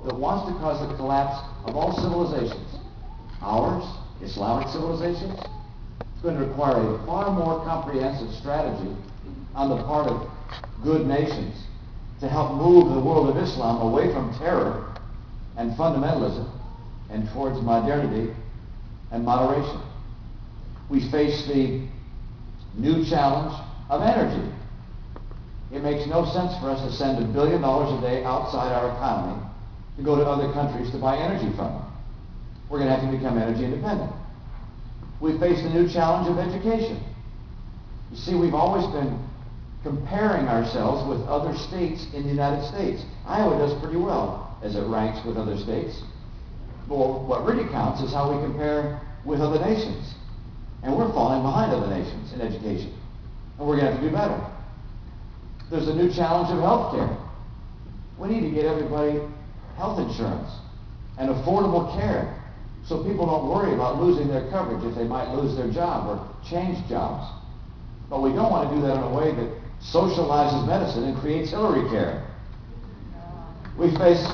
that wants to cause the collapse of all civilizations, ours, Islamic civilizations. It's going to require a far more comprehensive strategy on the part of good nations to help move the world of Islam away from terror and fundamentalism and towards modernity and moderation. We face the new challenge of energy. It makes no sense for us to send $1 billion a day outside our economy to go to other countries to buy energy from them. We're going to have to become energy independent. We face the new challenge of education. You see, we've always been comparing ourselves with other states in the United States. Iowa does pretty well as it ranks with other states. But what really counts is how we compare with other nations. And we're falling behind other nations in education. And we're going to have to do better. There's a new challenge of health care. We need to get everybody health insurance and affordable care so people don't worry about losing their coverage if they might lose their job or change jobs. But we don't want to do that in a way that socializes medicine and creates Hillary care. We face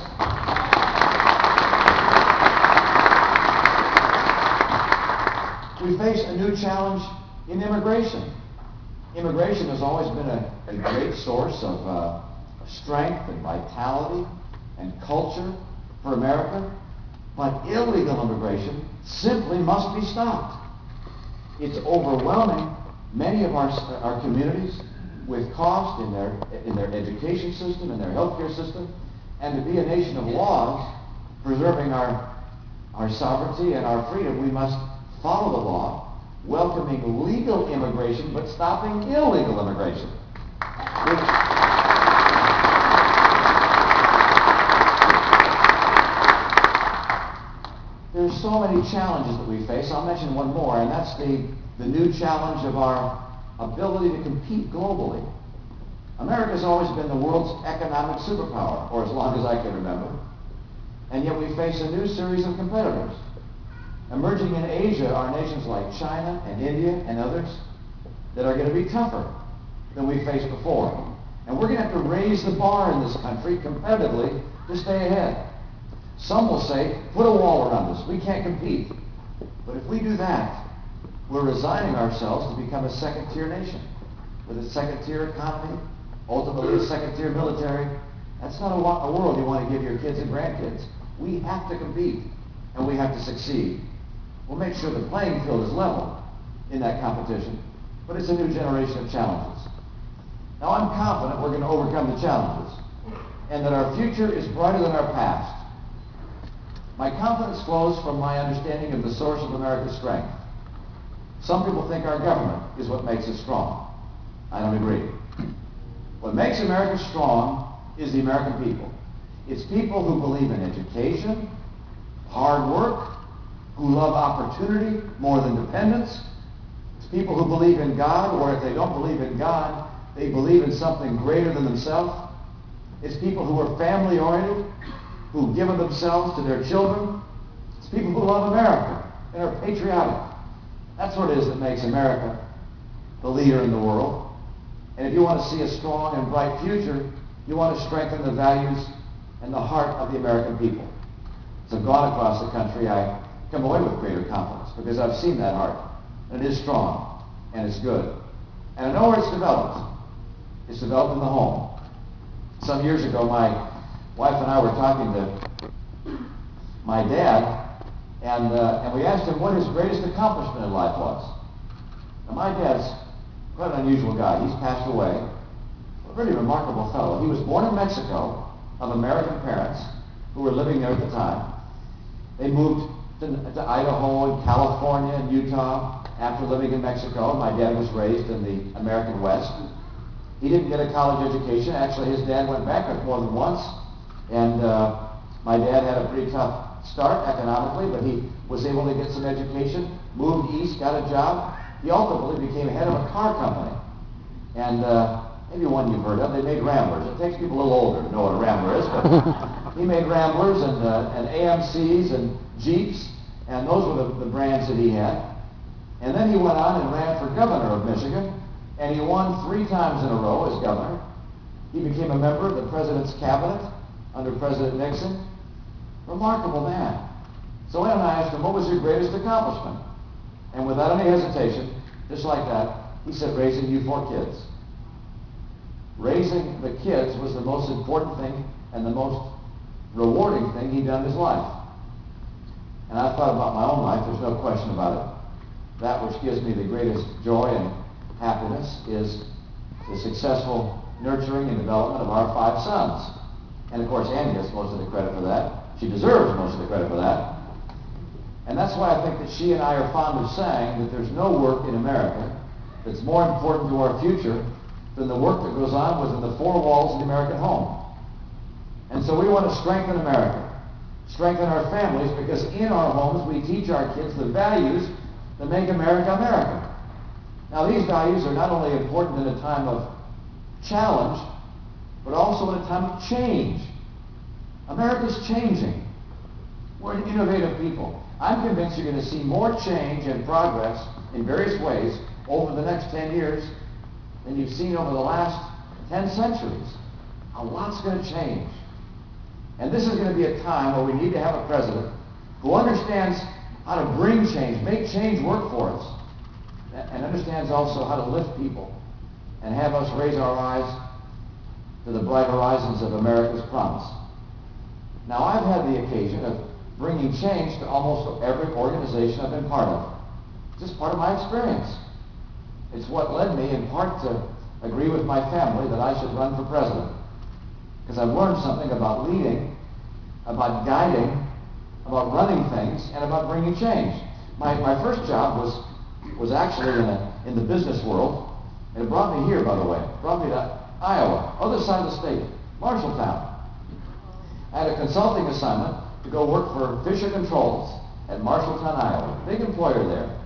a new challenge in immigration. Immigration has always been a great source of strength and vitality and culture for America, but illegal immigration simply must be stopped. It's overwhelming many of our communities with cost in their education system, in their healthcare system, and to be a nation of laws, preserving our sovereignty and our freedom, we must follow the law, welcoming legal immigration, but stopping illegal immigration. There's so many challenges that we face. I'll mention one more, and that's the new challenge of our ability to compete globally. America's always been the world's economic superpower, or as long as I can remember. And yet we face a new series of competitors. Emerging in Asia are nations like China and India and others that are going to be tougher than we faced before. And we're going to have to raise the bar in this country competitively to stay ahead. Some will say, put a wall around us. We can't compete. But if we do that, we're resigning ourselves to become a second-tier nation with a second-tier economy, ultimately a second-tier military. That's not a world you want to give your kids and grandkids. We have to compete, and we have to succeed. We'll make sure the playing field is level in that competition, but it's a new generation of challenges. Now, I'm confident we're going to overcome the challenges, and that our future is brighter than our past. My confidence flows from my understanding of the source of America's strength. Some people think our government is what makes us strong. I don't agree. What makes America strong is the American people. It's people who believe in education, hard work, who love opportunity more than dependence. It's people who believe in God, or if they don't believe in God, they believe in something greater than themselves. It's people who are family-oriented, who give of themselves to their children. It's people who love America and are patriotic. That's what it is that makes America the leader in the world. And if you want to see a strong and bright future, you want to strengthen the values and the heart of the American people. As I've gone across the country, I come away with greater confidence because I've seen that heart. And it is strong, and it's good. And I know where it's developed. It's developed in the home. Some years ago, my wife and I were talking to my dad, and we asked him what his greatest accomplishment in life was. Now, my dad's quite an unusual guy. He's passed away. A really remarkable fellow. He was born in Mexico of American parents who were living there at the time. They moved to Idaho and California and Utah after living in Mexico. My dad was raised in the American West. He didn't get a college education. Actually, his dad went bankrupt more than once. And my dad had a pretty tough start economically, but he was able to get some education, moved east, got a job. He ultimately became head of a car company. And maybe one you've heard of. They made Ramblers. It takes people a little older to know what a Rambler is, but he made Ramblers and AMCs and Jeeps, and those were the brands that he had. And then he went on and ran for governor of Michigan, and he won 3 times in a row as governor. He became a member of the president's cabinet under President Nixon. Remarkable man. So Ann and I asked him, what was your greatest accomplishment? And without any hesitation, just like that, he said, raising you 4 kids. Raising the kids was the most important thing and the most rewarding thing he'd done in his life. And I thought about my own life, there's no question about it. That which gives me the greatest joy and happiness is the successful nurturing and development of our 5 sons. And of course, Ann gets most of the credit for that. She deserves most of the credit for that. And that's why I think that she and I are fond of saying that there's no work in America that's more important to our future than the work that goes on within the 4 walls of the American home. And so we want to strengthen America, strengthen our families, because in our homes we teach our kids the values that make America America. Now these values are not only important in a time of challenge, but also in a time of change. America's changing. We're an innovative people. I'm convinced you're going to see more change and progress in various ways over the next 10 years than you've seen over the last 10 centuries. A lot's going to change. And this is going to be a time where we need to have a president who understands how to bring change, make change work for us, and understands also how to lift people and have us raise our eyes to the bright horizons of America's promise. Now, I've had the occasion of bringing change to almost every organization I've been part of. It's just part of my experience. It's what led me in part to agree with my family that I should run for president. Because I've learned something about leading, about guiding, about running things, and about bringing change. My first job was actually in the business world, and it brought me here, by the way. It brought me to Iowa, other side of the state, Marshalltown. I had a consulting assignment to go work for Fisher Controls at Marshalltown, Iowa. Big employer there.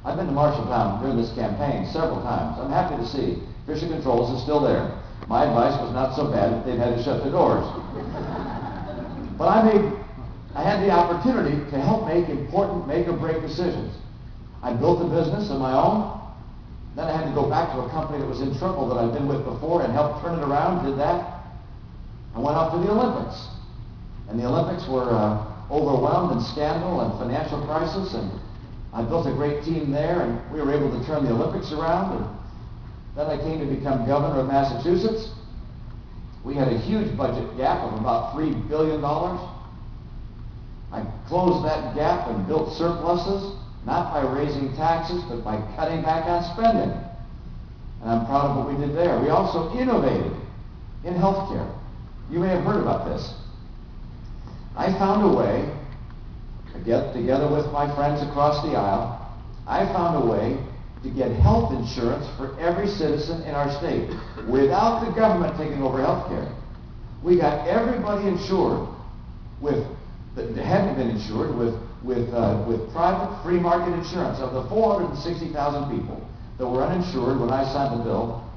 I've been to Marshalltown during this campaign several times. I'm happy to see Fisher Controls is still there. My advice was not so bad that they've had to shut the doors. But I had the opportunity to help make important make-or-break decisions. I built a business of my own. Then I had to go back to a company that was in trouble that I'd been with before and helped turn it around, did that. I went off to the Olympics. And the Olympics were overwhelmed in scandal and financial crisis, and I built a great team there, and we were able to turn the Olympics around. And then I came to become governor of Massachusetts. We had a huge budget gap of about $3 billion. I closed that gap and built surpluses, not by raising taxes, but by cutting back on spending. And I'm proud of what we did there. We also innovated in healthcare. You may have heard about this. I found a way, together with my friends across the aisle, I found a way to get health insurance for every citizen in our state without the government taking over health care. We got everybody insured that hadn't been insured with private free market insurance. Of the 460,000 people that were uninsured when I signed the bill,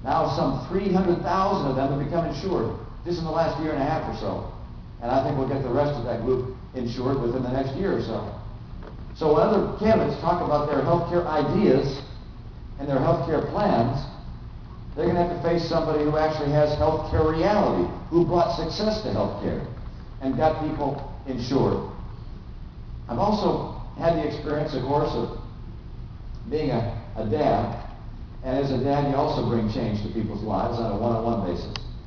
now some 300,000 of them have become insured just in the last year and a half or so. And I think we'll get the rest of that group insured within the next year or so. So when other candidates talk about their health care ideas and their health care plans, they're going to have to face somebody who actually has health care reality, who brought success to health care and got people insured. I've also had the experience, of course, of being a dad. And as a dad, you also bring change to people's lives on a one-on-one basis.